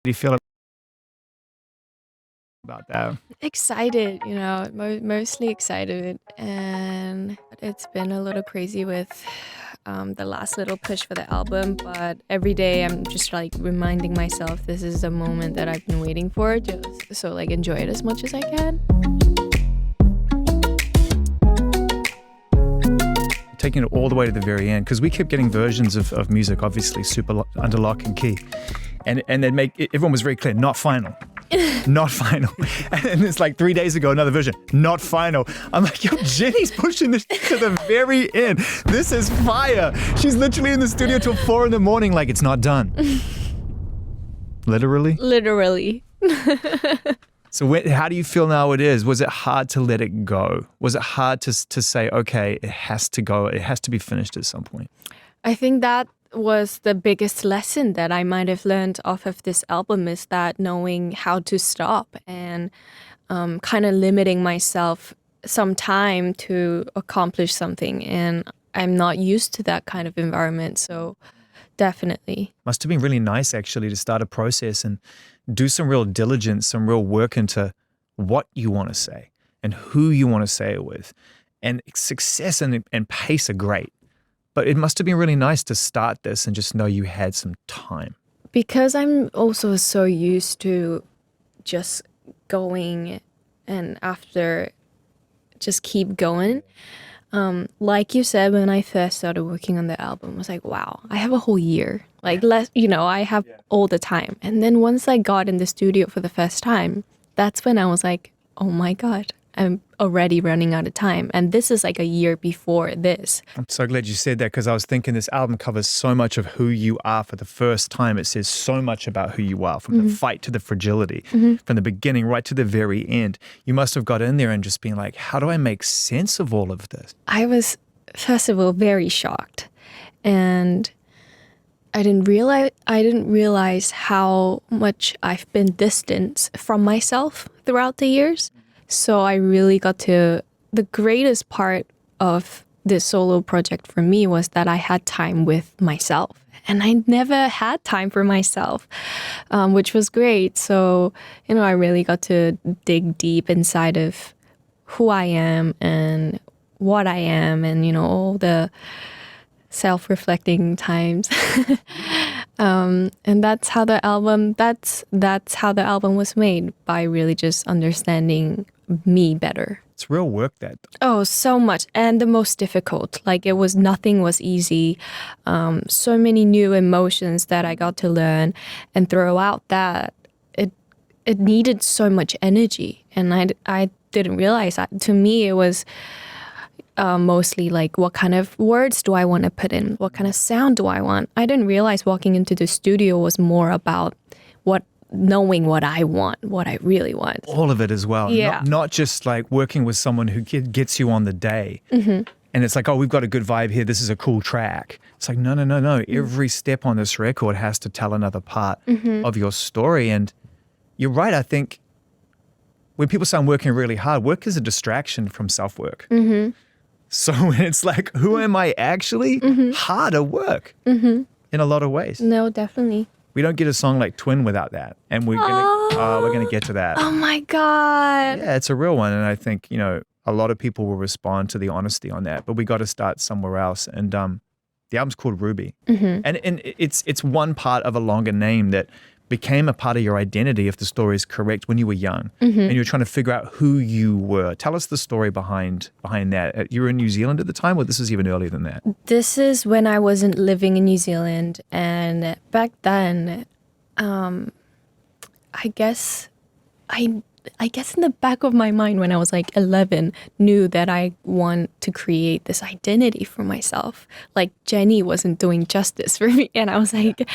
do you feel about that? Excited, mostly excited. And it's been a little crazy with the last little push for the album. But every day I'm just like reminding myself this is the moment that I've been waiting for. Just so like enjoy it as much as I can. Taking it all the way to the very end, because we kept getting versions of music, obviously super under lock and key. And they'd everyone was very clear, not final. Not final. And it's like 3 days ago, another version, not final. I'm like, yo, Jenny's pushing this to the very end. This is fire. She's literally in the studio till 4 a.m, like, it's not done. Literally? Literally. So how do you feel now it is? Was it hard to let it go? Was it hard to say, okay, it has to go, it has to be finished at some point? I think that was the biggest lesson that I might have learned off of this album, is that knowing how to stop and kind of limiting myself some time to accomplish something. And I'm not used to that kind of environment, so definitely. Must have been really nice actually to start a process and do some real diligence, some real work into what you want to say and who you want to say it with. And success and pace are great. But it must have been really nice to start this and just know you had some time. Because I'm also so used to just going and after just keep going. Like you said, when I first started working on the album, I was like, wow, I have a whole year. Like, I have all the time. And then once I got in the studio for the first time, that's when I was like, oh my God, I'm already running out of time. And this is like a year before this. I'm so glad you said that, because I was thinking this album covers so much of who you are for the first time. It says so much about who you are, from the fight to the fragility, from the beginning right to the very end. You must have got in there and just been like, how do I make sense of all of this? I was, first of all, very shocked. And I didn't realize how much I've been distanced from myself throughout the years. So I really got to, the greatest part of this solo project for me was that I had time with myself. And I never had time for myself, which was great. So, I really got to dig deep inside of who I am and what I am and, all the self-reflecting times. And that's how the album was made, by really just understanding me better. It's real work, that. Oh, so much. And the most difficult. Like, nothing was easy. So many new emotions that I got to learn, and throughout that, it needed so much energy. And I didn't realize that. To me, it was mostly like, what kind of words do I want to put in? What kind of sound do I want? I didn't realize walking into the studio was more about knowing what I want, what I really want. All of it as well. Yeah. Not just like working with someone who gets you on the day. And it's like, oh, we've got a good vibe here. This is a cool track. It's like, no. Every step on this record has to tell another part of your story. And you're right. I think when people say I'm working really hard, work is a distraction from self-work. So it's like, who am I actually? Harder work in a lot of ways. No, definitely. We don't get a song like Twin without that. And we're gonna get to that. Oh my God. Yeah, it's a real one. And I think, a lot of people will respond to the honesty on that, but we got to start somewhere else. And the album's called Ruby. And it's one part of a longer name that became a part of your identity, if the story is correct, when you were young and you were trying to figure out who you were. Tell us the story behind that. You were in New Zealand at the time, or this is even earlier than that? This is when I wasn't living in New Zealand. And back then, I guess in the back of my mind, when I was like 11, knew that I want to create this identity for myself. Like, Jenny wasn't doing justice for me. And I was like,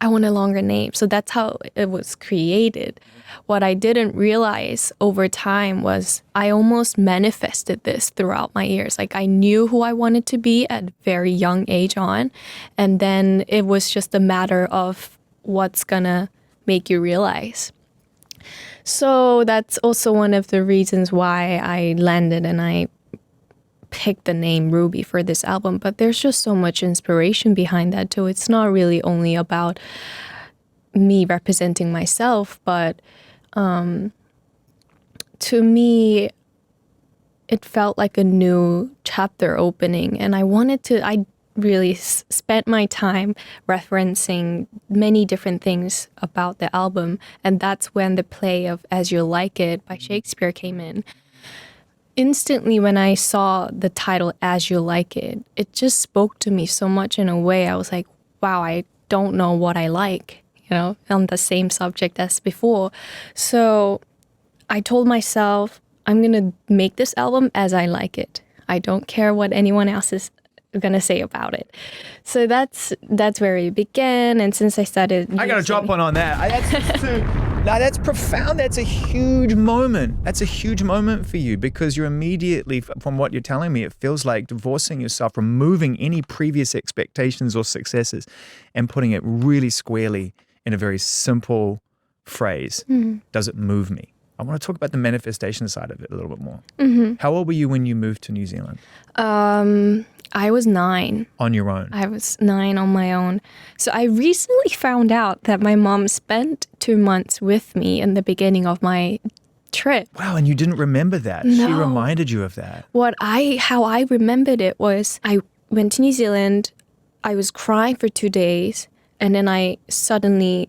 I want a longer name. So that's how it was created. What I didn't realize over time was I almost manifested this throughout my years. Like, I knew who I wanted to be at a very young age on. And then it was just a matter of what's gonna make you realize. So that's also one of the reasons why I landed and I picked the name Ruby for this album. But there's just so much inspiration behind that too. It's not really only about me representing myself, but to me, it felt like a new chapter opening. And I really spent my time referencing many different things about the album. And that's when the play of As You Like It by Shakespeare came in. Instantly, when I saw the title As You Like It, it just spoke to me so much in a way. I was like, wow, I don't know what I like, on the same subject as before. So I told myself, I'm going to make this album as I like it. I don't care what anyone else is going to say about it. So that's where it began. And since I started I got to drop one on that. Now that's profound. That's a huge moment. That's a huge moment for you because you're immediately, from what you're telling me, it feels like divorcing yourself, removing any previous expectations or successes and putting it really squarely in a very simple phrase. Does it move me? I want to talk about the manifestation side of it a little bit more. How old were you when you moved to New Zealand? I was 9. On your own? I was 9 on my own. So I recently found out that my mom spent 2 months with me in the beginning of my trip. Wow, and you didn't remember that. No. She reminded you of that. How I remembered it was I went to New Zealand, I was crying for 2 days, and then I suddenly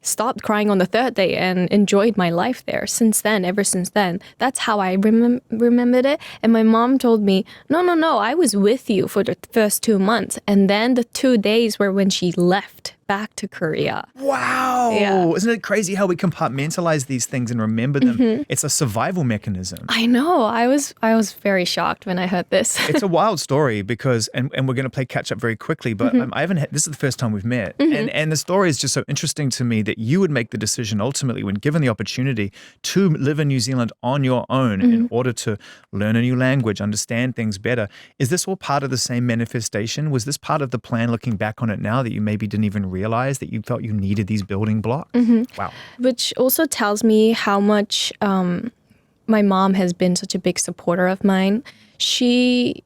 stopped crying on the 3rd day and enjoyed my life there. Ever since then, that's how I remembered it. And my mom told me, no, I was with you for the first 2 months. And then the 2 days were when she left back to Korea. Wow. Yeah. Isn't it crazy how we compartmentalize these things and remember them? It's a survival mechanism. I know. I was very shocked when I heard this. It's a wild story because, and we're going to play catch up very quickly, but this is the first time we've met. And the story is just so interesting to me that you would make the decision ultimately when given the opportunity to live in New Zealand on your own in order to learn a new language, understand things better. Is this all part of the same manifestation? Was this part of the plan looking back on it now that you maybe didn't even realize that you felt you needed these building blocks? Wow. Which also tells me how much my mom has been such a big supporter of mine. She,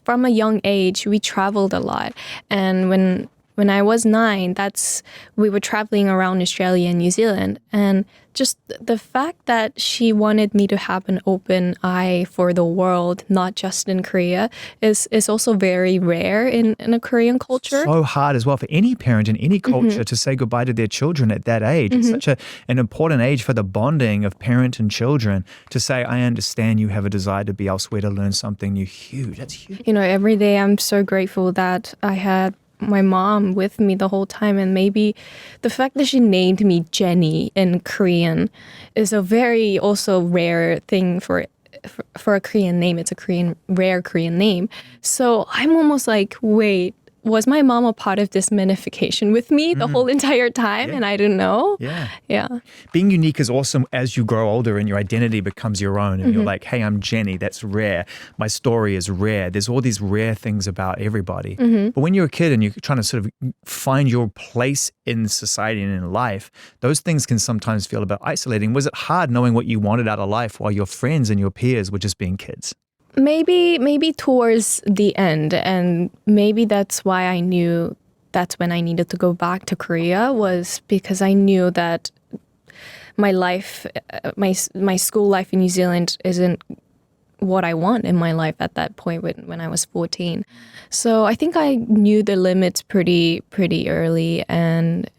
from a young age, we traveled a lot. And when I was 9, we were traveling around Australia and New Zealand. And just the fact that she wanted me to have an open eye for the world, not just in Korea, is also very rare in a Korean culture. So hard as well for any parent in any culture to say goodbye to their children at that age. It's such an important age for the bonding of parent and children to say, I understand you have a desire to be elsewhere to learn something new. Huge. That's huge. Every day I'm so grateful that I had my mom with me the whole time, and maybe the fact that she named me Jenny in Korean is a very also rare thing for a Korean name. It's a rare Korean name. So I'm almost like, wait, was my mom a part of this manifestation with me the whole entire time and I didn't know? Yeah. Being unique is awesome as you grow older and your identity becomes your own and you're like, hey, I'm Jenny. That's rare. My story is rare. There's all these rare things about everybody. But when you're a kid and you're trying to sort of find your place in society and in life, those things can sometimes feel a bit isolating. Was it hard knowing what you wanted out of life while your friends and your peers were just being kids? Maybe towards the end, and maybe that's why I knew that's when I needed to go back to Korea, was because I knew that my life, my school life in New Zealand isn't what I want in my life at that point when I was 14. So I think I knew the limits pretty early, and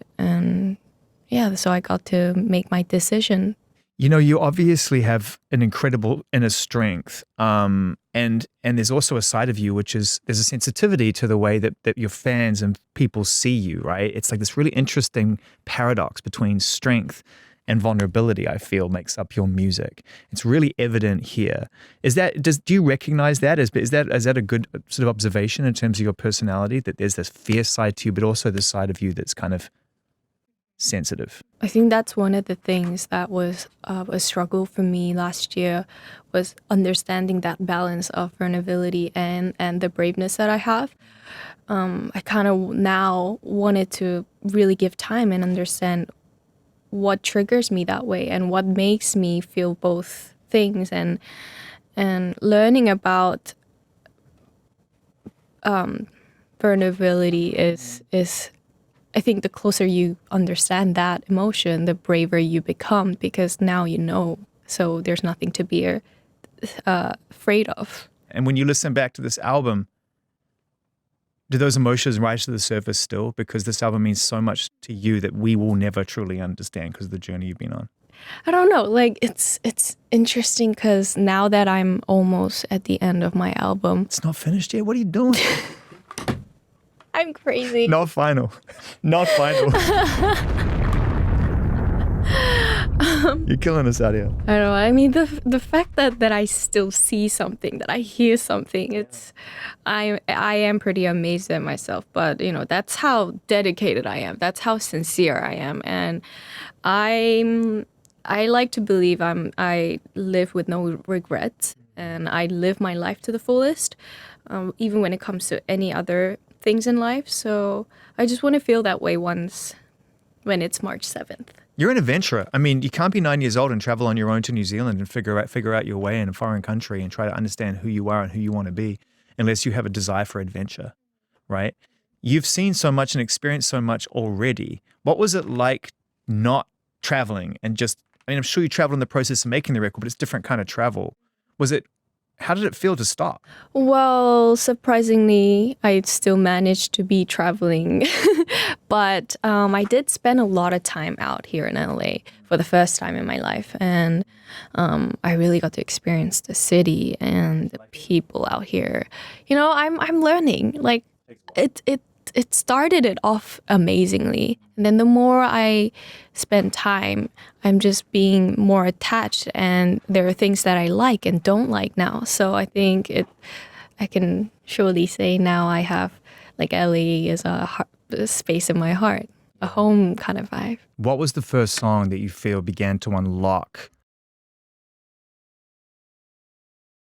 yeah, so I got to make my decision. You obviously have an incredible inner strength, and there's also a side of you which is there's a sensitivity to the way that your fans and people see you, right? It's like this really interesting paradox between strength and vulnerability, I feel, makes up your music. It's really evident here. Do you recognize that? Is that a good sort of observation in terms of your personality, that there's this fierce side to you, but also the side of you that's kind of sensitive? I think that's one of the things that was a struggle for me last year, was understanding that balance of vulnerability and the braveness that I have. I kind of now wanted to really give time and understand what triggers me that way and what makes me feel both things, and learning about vulnerability is I think the closer you understand that emotion, the braver you become because now you know. So there's nothing to be afraid of. And when you listen back to this album, do those emotions rise to the surface still? Because this album means so much to you that we will never truly understand because of the journey you've been on. I don't know. Like it's interesting because now that I'm almost at the end of my album, It's not finished yet. What are you doing? I'm crazy. Not final. Not final. You're killing us out here. I don't know. I mean, the fact that I still see something, that I hear something, I am pretty amazed at myself. But you know, that's how dedicated I am. That's how sincere I am, and I like to believe I live with no regrets, and I live my life to the fullest, even when it comes to any other things in life. So I just want to feel that way once when it's March 7th. You're an adventurer. I mean, you can't be 9 years old and travel on your own to New Zealand and figure out your way in a foreign country and try to understand who you are and who you want to be unless you have a desire for adventure, right? You've seen so much and experienced so much already. What was it like not traveling and just, I mean, I'm sure you traveled in the process of making the record, but it's different kind of travel. How did it feel to stop? Well, surprisingly, I still managed to be traveling. But I did spend a lot of time out here in LA for the first time in my life. And I really got to experience the city and the people out here. You know, I'm learning. Like, it started it off amazingly. And then the more I spend time, I'm just being more attached, and there are things that I like and don't like now. So I think I can surely say now I have, like, LA is a space in my heart, a home kind of vibe. What was the first song that you feel began to unlock